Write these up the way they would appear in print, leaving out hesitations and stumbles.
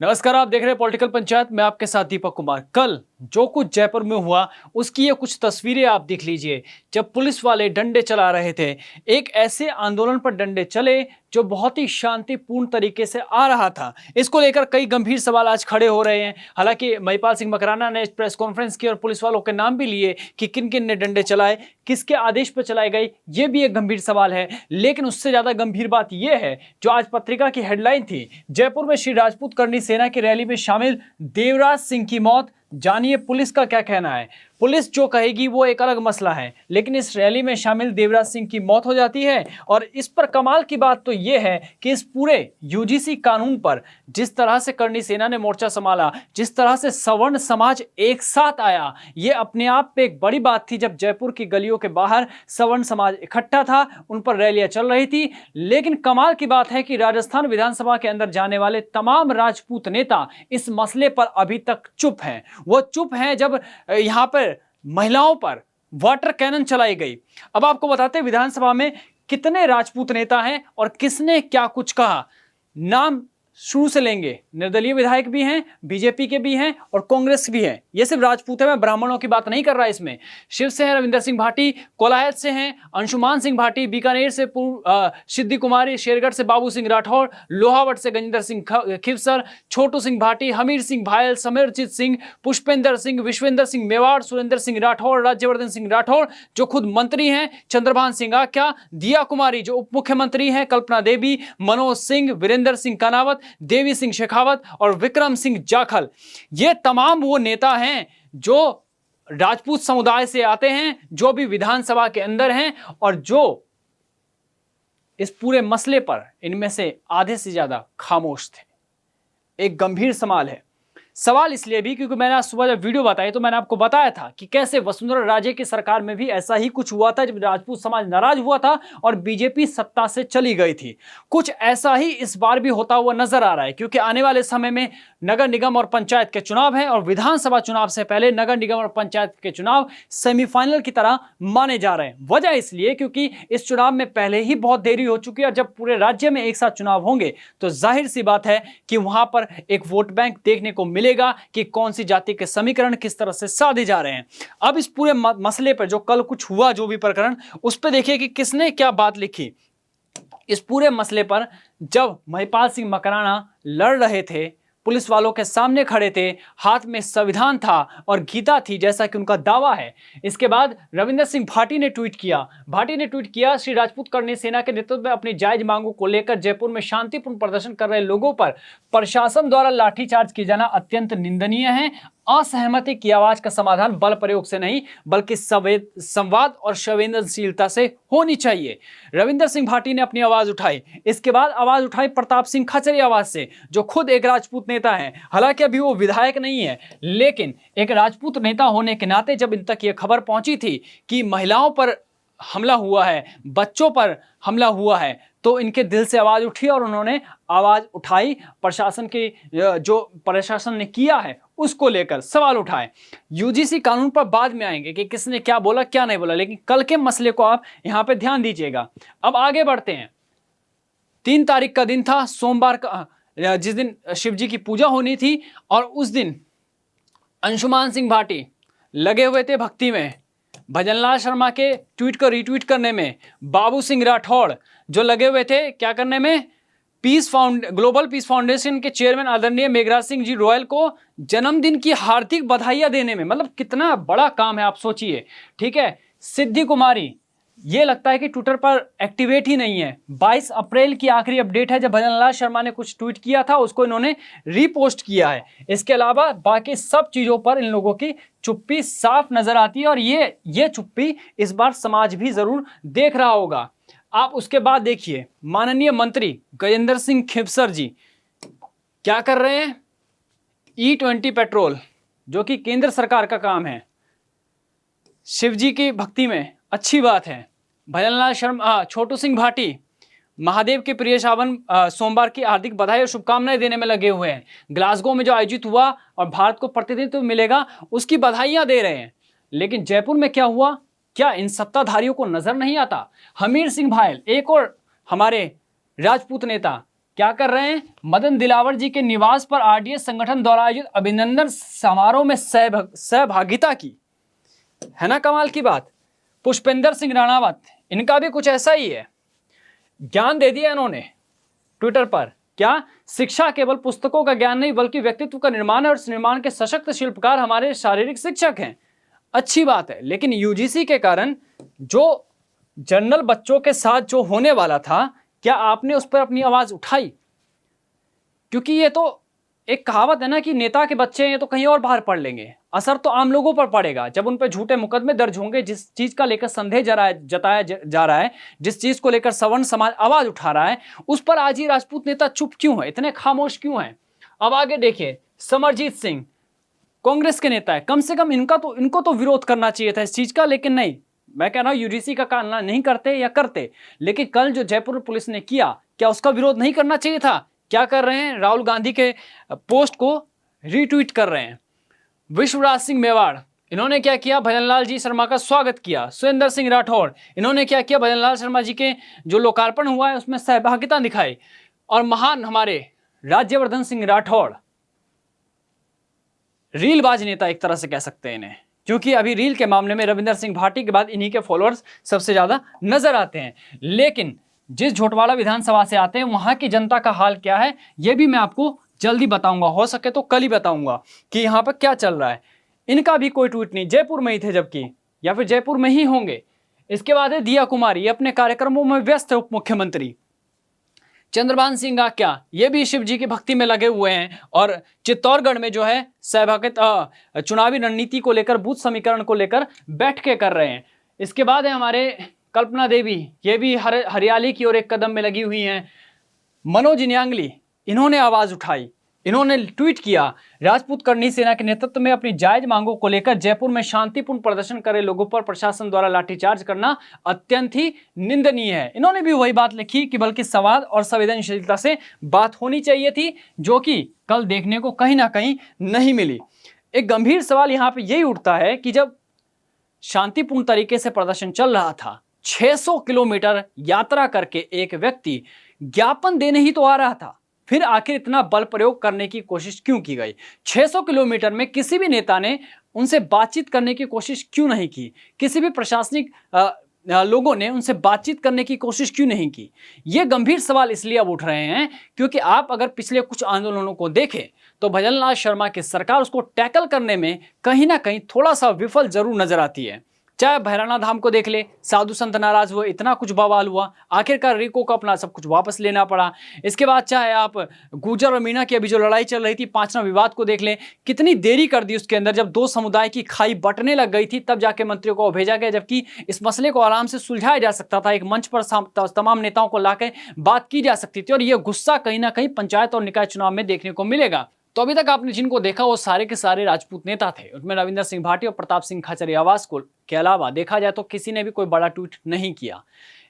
नमस्कार, आप देख रहे हैं पॉलिटिकल पंचायत। मैं आपके साथ दीपक कुमार। कल जो कुछ जयपुर में हुआ उसकी ये कुछ तस्वीरें आप देख लीजिए। जब पुलिस वाले डंडे चला रहे थे, एक ऐसे आंदोलन पर डंडे चले जो बहुत ही शांतिपूर्ण तरीके से आ रहा था। इसको लेकर कई गंभीर सवाल आज खड़े हो रहे हैं। हालांकि महिपाल सिंह मकराना ने प्रेस कॉन्फ्रेंस की और पुलिस वालों के नाम भी लिए कि किन किन ने डंडे चलाए, किसके आदेश पर चलाए गए, ये भी एक गंभीर सवाल है। लेकिन उससे ज्यादा गंभीर बात यह है जो आज पत्रिका की हेडलाइन थी, जयपुर में श्री राजपूत करनी सेना की रैली में शामिल देवराज सिंह की मौत। जानिए पुलिस का क्या कहना है। पुलिस जो कहेगी वो एक अलग मसला है, लेकिन इस रैली में शामिल देवराज सिंह की मौत हो जाती है। और इस पर कमाल की बात तो यह है कि इस पूरे यूजीसी कानून पर जिस तरह से करनी सेना ने मोर्चा संभाला, जिस तरह से सवर्ण समाज एक साथ आया, ये अपने आप में एक बड़ी बात थी। जब जयपुर की गलियों के बाहर सवर्ण समाज इकट्ठा था, उन पर रैलियां चल रही थी। लेकिन कमाल की बात है कि राजस्थान विधानसभा के अंदर जाने वाले तमाम राजपूत नेता इस मसले पर अभी तक चुप हैं। वो चुप हैं जब यहां पर महिलाओं पर वाटर कैनन चलाई गई। अब आपको बताते हैं विधानसभा में कितने राजपूत नेता हैं और किसने क्या कुछ कहा। नाम शुरू से लेंगे। निर्दलीय विधायक भी हैं, बीजेपी के भी हैं और कांग्रेस भी हैं। ये सिर्फ राजपूत है, मैं ब्राह्मणों की बात नहीं कर रहा इसमें। शिव से हैं रविंदर सिंह भाटी, कोलायत से हैं अंशुमान सिंह भाटी, बीकानेर से सिद्धि कुमारी, शेरगढ़ से बाबू सिंह राठौर, लोहावट से गजेंद्र सिंह खिवसर, छोटू सिंह भाटी, हमीर सिंह भायल, समीरजीत सिंह, पुष्पेंद्र सिंह, विश्वेंद्र सिंह मेवाड़, सुरेंद्र सिंह राठौर, राज्यवर्धन सिंह राठौर जो खुद मंत्री हैं, चंद्रभान सिंह आख्या, दिया कुमारी जो उप मुख्यमंत्री हैं, कल्पना देवी, मनोज सिंह, वीरेंद्र सिंह कनावत, देवी सिंह शेखावत और विक्रम सिंह जाखल। ये तमाम वो नेता हैं जो राजपूत समुदाय से आते हैं, जो भी विधानसभा के अंदर हैं और जो इस पूरे मसले पर इनमें से आधे से ज्यादा खामोश थे। एक गंभीर सवाल इसलिए भी क्योंकि मैंने आज सुबह जब वीडियो बताई तो मैंने आपको बताया था कि कैसे वसुंधरा राजे की सरकार में भी ऐसा ही कुछ हुआ था, जब राजपूत समाज नाराज हुआ था और बीजेपी सत्ता से चली गई थी। कुछ ऐसा ही इस बार भी होता हुआ नजर आ रहा है, क्योंकि आने वाले समय में नगर निगम और पंचायत के चुनाव हैं और विधानसभा चुनाव से पहले नगर निगम और पंचायत के चुनाव सेमीफाइनल की तरह माने जा रहे हैं। वजह इसलिए क्योंकि इस चुनाव में पहले ही बहुत देरी हो चुकी है और जब पूरे राज्य में एक साथ चुनाव होंगे तो जाहिर सी बात है कि वहां पर एक वोट बैंक देखने को मिलेगा कि कौन सी जाति के समीकरण किस तरह से साधे जा रहे हैं। अब इस पूरे मसले पर जो कल कुछ हुआ, जो भी प्रकरण, उस पर देखिए कि किसने क्या बात लिखी। इस पूरे मसले पर जब महिपाल सिंह मकराना लड़ रहे थे, पुलिस वालों के सामने खड़े थे, हाथ में संविधान था और गीता थी जैसा कि उनका दावा है। इसके बाद रविंदर सिंह भाटी ने ट्वीट किया, श्री राजपूत करनी सेना के नेतृत्व में अपनी जायज मांगों को लेकर जयपुर में शांतिपूर्ण प्रदर्शन कर रहे लोगों पर प्रशासन द्वारा लाठीचार्ज किए जाना अत्यंत निंदनीय है। असहमति की आवाज का समाधान बल प्रयोग से नहीं बल्कि संवाद और संवेदनशीलता से होनी चाहिए। रविंदर सिंह भाटी ने अपनी आवाज उठाई। इसके बाद आवाज उठाई प्रताप सिंह खचरी आवाज से, जो खुद एक राजपूत नेता हैं। हालांकि अभी वो विधायक नहीं है, लेकिन एक राजपूत नेता होने के नाते जब इन तक ये खबर पहुंची थी कि महिलाओं पर हमला हुआ है, बच्चों पर हमला हुआ है, तो इनके दिल से आवाज उठी और उन्होंने आवाज उठाई। प्रशासन की जो प्रशासन ने किया है उसको लेकर सवाल उठाए। यूजीसी कानून पर बाद में आएंगे कि किसने क्या बोला क्या नहीं बोला, लेकिन कल के मसले को आप यहां पे ध्यान दीजिएगा। अब आगे बढ़ते हैं। 3 तारीख का दिन था, सोमवार का, जिस दिन शिव जी की पूजा होनी थी, और उस दिन अंशुमान सिंह भाटी लगे हुए थे भक्ति में, भजनलाल शर्मा के ट्वीट को रीट्वीट करने में, बाबू सिंह राठौड़ जो लगे हुए थे क्या करने में, ग्लोबल पीस फाउंडेशन के चेयरमैन आदरणीय मेघराज सिंह जी रॉयल को जन्मदिन की हार्दिक बधाइयां देने में। मतलब कितना बड़ा काम है, आप सोचिए। ठीक है, सिद्धि कुमारी ये लगता है कि ट्विटर पर एक्टिवेट ही नहीं है। 22 अप्रैल की आखिरी अपडेट है, जब भजनलाल शर्मा ने कुछ ट्वीट किया था उसको इन्होंने रीपोस्ट किया है। इसके अलावा बाकी सब चीजों पर इन लोगों की चुप्पी साफ नजर आती है और ये चुप्पी इस बार समाज भी जरूर देख रहा होगा। आप उसके बाद देखिए, माननीय मंत्री गजेंद्र सिंह खिवसर जी क्या कर रहे हैं। E20 पेट्रोल जो कि केंद्र सरकार का काम है, शिव जी की भक्ति में अच्छी बात है। भजनलाल शर्मा, छोटू सिंह भाटी महादेव के प्रिय सावन सोमवार की हार्दिक बधाई और शुभकामनाएं देने में लगे हुए हैं। ग्लासगो में जो आयोजित हुआ और भारत को प्रतिनिधित्व मिलेगा उसकी बधाइयां दे रहे हैं। लेकिन जयपुर में क्या हुआ, क्या इन सत्ताधारियों को नजर नहीं आता? हमीर सिंह भायल, एक और हमारे राजपूत नेता, क्या कर रहे हैं? मदन दिलावर जी के निवास पर आरडीएस संगठन द्वारा आयोजित अभिनंदन समारोह में सहभागिता की। है ना कमाल की बात। पुष्पेंद्र सिंह राणावत, इनका भी कुछ ऐसा ही है, ज्ञान दे दिया इन्होंने ट्विटर पर। क्या? शिक्षा केवल पुस्तकों का ज्ञान नहीं बल्कि व्यक्तित्व का निर्माण है और इस निर्माण के सशक्त शिल्पकार हमारे शारीरिक शिक्षक हैं। अच्छी बात है, लेकिन यूजीसी के कारण जो जनरल बच्चों के साथ जो होने वाला था, क्या आपने उस पर अपनी आवाज उठाई? क्योंकि ये तो एक कहावत है ना कि नेता के बच्चे हैं, ये तो कहीं और बाहर पढ़ लेंगे, असर तो आम लोगों पर पड़ेगा जब उन पर झूठे मुकदमे दर्ज होंगे। जिस चीज का लेकर संदेह जताया जा रहा है, जिस चीज को लेकर सवर्ण समाज आवाज उठा रहा है, उस पर आज ही राजपूत नेता चुप क्यों है, इतने खामोश क्यों है? अब आगे देखिए, समरजीत सिंह कांग्रेस के नेता है, कम से कम इनको तो विरोध करना चाहिए था इस चीज का, लेकिन नहीं। मैं कह रहा हूं यूजीसी का कारण नहीं करते या करते, लेकिन कल जो जयपुर पुलिस ने किया, क्या उसका विरोध नहीं करना चाहिए था? क्या कर रहे हैं? राहुल गांधी के पोस्ट को रीट्वीट कर रहे हैं। विश्वराज सिंह मेवाड़, इन्होंने क्या किया? भजनलाल जी शर्मा का स्वागत किया। सुरेंद्र सिंह राठौड़, इन्होंने क्या किया? भजनलाल शर्मा जी के जो लोकार्पण हुआ है उसमें सहभागिता दिखाई। और महान हमारे राज्यवर्धन सिंह राठौड़, रीलबाज नेता एक तरह से कह सकते हैं इन्हें, क्योंकि अभी रील के मामले में रविंदर सिंह भाटी के बाद इन्हीं के फॉलोअर्स सबसे ज्यादा नजर आते हैं। लेकिन जिस झोटवाड़ा विधानसभा से आते हैं वहां की जनता का हाल क्या है, यह भी मैं आपको जल्दी बताऊंगा, हो सके तो कल ही बताऊंगा कि यहां पर क्या चल रहा है। इनका भी कोई ट्वीट नहीं, जयपुर में ही थे जबकि, या फिर जयपुर में ही होंगे। इसके बाद है दिया कुमारी, अपने कार्यक्रमों में व्यस्त है उप मुख्यमंत्री। चंद्रभान सिंह क्या, ये भी शिव जी की भक्ति में लगे हुए हैं और चित्तौड़गढ़ में जो है सहभागिता चुनावी रणनीति को लेकर, बूथ समीकरण को लेकर बैठ के कर रहे हैं। इसके बाद है हमारे कल्पना देवी, ये भी हरियाली की ओर एक कदम में लगी हुई हैं। मनोज न्यांगली, इन्होंने आवाज उठाई, इन्होंने ट्वीट किया, राजपूत करनी सेना के नेतृत्व में अपनी जायज मांगों को लेकर जयपुर में शांतिपूर्ण प्रदर्शन करे लोगों पर प्रशासन द्वारा लाठीचार्ज करना अत्यंत ही निंदनीय है। इन्होंने भी वही बात लिखी कि बल्कि संवाद और संवेदनशीलता से बात होनी चाहिए थी, जो कि कल देखने को कहीं ना कहीं नहीं मिली। एक गंभीर सवाल यहां पर यही उठता है कि जब शांतिपूर्ण तरीके से प्रदर्शन चल रहा था, 600 किलोमीटर यात्रा करके एक व्यक्ति ज्ञापन देने ही तो आ रहा था, फिर आखिर इतना बल प्रयोग करने की कोशिश क्यों की गई? 600 किलोमीटर में किसी भी नेता ने उनसे बातचीत करने की कोशिश क्यों नहीं की? किसी भी प्रशासनिक लोगों ने उनसे बातचीत करने की कोशिश क्यों नहीं की? ये गंभीर सवाल इसलिए अब उठ रहे हैं क्योंकि आप अगर पिछले कुछ आंदोलनों को देखें तो भजनलाल शर्मा की सरकार उसको टैकल करने में कहीं ना कहीं थोड़ा सा विफल जरूर नजर आती है। चाहे भैरवनाथ धाम को देख ले, साधु संत नाराज हुए, इतना कुछ बवाल हुआ, आखिरकार रिको को अपना सब कुछ वापस लेना पड़ा। इसके बाद चाहे आप गुर्जर और मीणा की अभी जो लड़ाई चल रही थी, पांचवा विवाद को देख ले, कितनी देरी कर दी उसके अंदर, जब दो समुदाय की खाई बंटने लग गई थी तब जाके मंत्रियों को भेजा गया, जबकि इस मसले को आराम से सुलझाया जा सकता था, एक मंच पर तमाम नेताओं को लाकर बात की जा सकती थी। और यह गुस्सा कहीं ना कहीं पंचायत और निकाय चुनाव में देखने को मिलेगा। तो अभी तक आपने जिनको देखा वो सारे के सारे राजपूत नेता थे, उसमें रविंदर सिंह भाटी और प्रताप सिंह खाचरियावास को के अलावा देखा जाए तो किसी ने भी कोई बड़ा ट्वीट नहीं किया।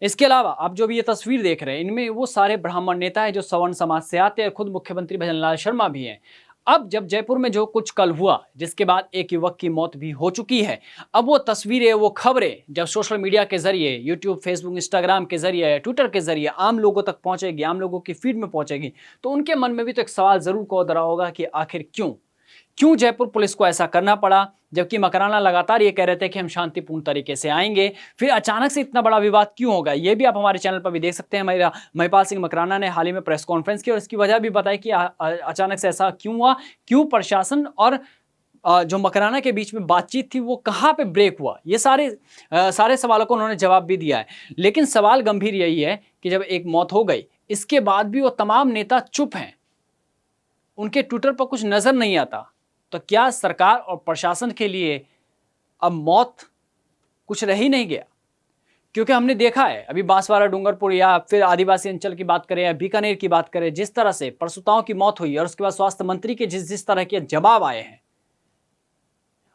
इसके अलावा आप जो भी ये तस्वीर देख रहे हैं, इनमें वो सारे ब्राह्मण नेता हैं जो सवर्ण समाज से आते हैं, खुद मुख्यमंत्री भजनलाल शर्मा भी हैं। अब जब जयपुर में जो कुछ कल हुआ, जिसके बाद एक युवक की मौत भी हो चुकी है, अब वो तस्वीरें, वो खबरें जब सोशल मीडिया के जरिए, यूट्यूब, फेसबुक, इंस्टाग्राम के जरिए, ट्विटर के जरिए आम लोगों तक पहुंचेगी, आम लोगों की फीड में पहुंचेगी, तो उनके मन में भी तो एक सवाल जरूर कौध रहा होगा कि आखिर क्यों जयपुर पुलिस को ऐसा करना पड़ा, जबकि मकराना लगातार ये कह रहे थे कि हम शांतिपूर्ण तरीके से आएंगे, फिर अचानक से इतना बड़ा विवाद क्यों होगा? ये भी आप हमारे चैनल पर भी देख सकते हैं। महिपाल सिंह मकराना ने हाल ही में प्रेस कॉन्फ्रेंस की और इसकी वजह भी बताई कि अचानक से ऐसा क्यों हुआ, क्यों प्रशासन और जो मकराना के बीच में बातचीत थी वो कहाँ पे ब्रेक हुआ। ये सारे सवालों को उन्होंने जवाब भी दिया है। लेकिन सवाल गंभीर यही है कि जब एक मौत हो गई, इसके बाद भी वो तमाम नेता चुप हैं, उनके ट्विटर पर कुछ नजर नहीं आता, तो क्या सरकार और प्रशासन के लिए अब मौत कुछ रह ही नहीं गया? क्योंकि हमने देखा है अभी बांसवाड़ा, डूंगरपुर या फिर आदिवासी अंचल की बात करें या बीकानेर की बात करें, जिस तरह से प्रसूताओं की मौत हुई और उसके बाद स्वास्थ्य मंत्री के जिस तरह के जवाब आए हैं,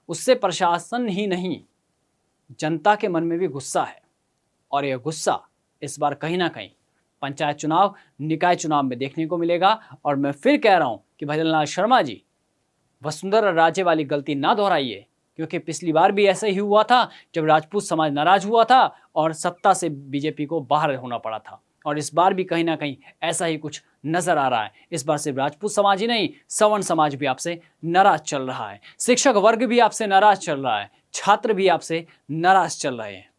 उससे प्रशासन ही नहीं, जनता के मन में भी गुस्सा है। और यह गुस्सा इस बार कहीं ना कहीं पंचायत चुनाव, निकाय चुनाव में देखने को मिलेगा। और मैं फिर कह रहा हूं कि भजनलाल शर्मा जी, वसुंधरा राजे वाली गलती ना दोहराइए, क्योंकि पिछली बार भी ऐसा ही हुआ था जब राजपूत समाज नाराज हुआ था और सत्ता से बीजेपी को बाहर होना पड़ा था। और इस बार भी कहीं ना कहीं ऐसा ही कुछ नजर आ रहा है। इस बार सिर्फ राजपूत समाज ही नहीं, सवर्ण समाज भी आपसे नाराज चल रहा है, शिक्षक वर्ग भी आपसे नाराज चल रहा है, छात्र भी आपसे नाराज चल रहे हैं।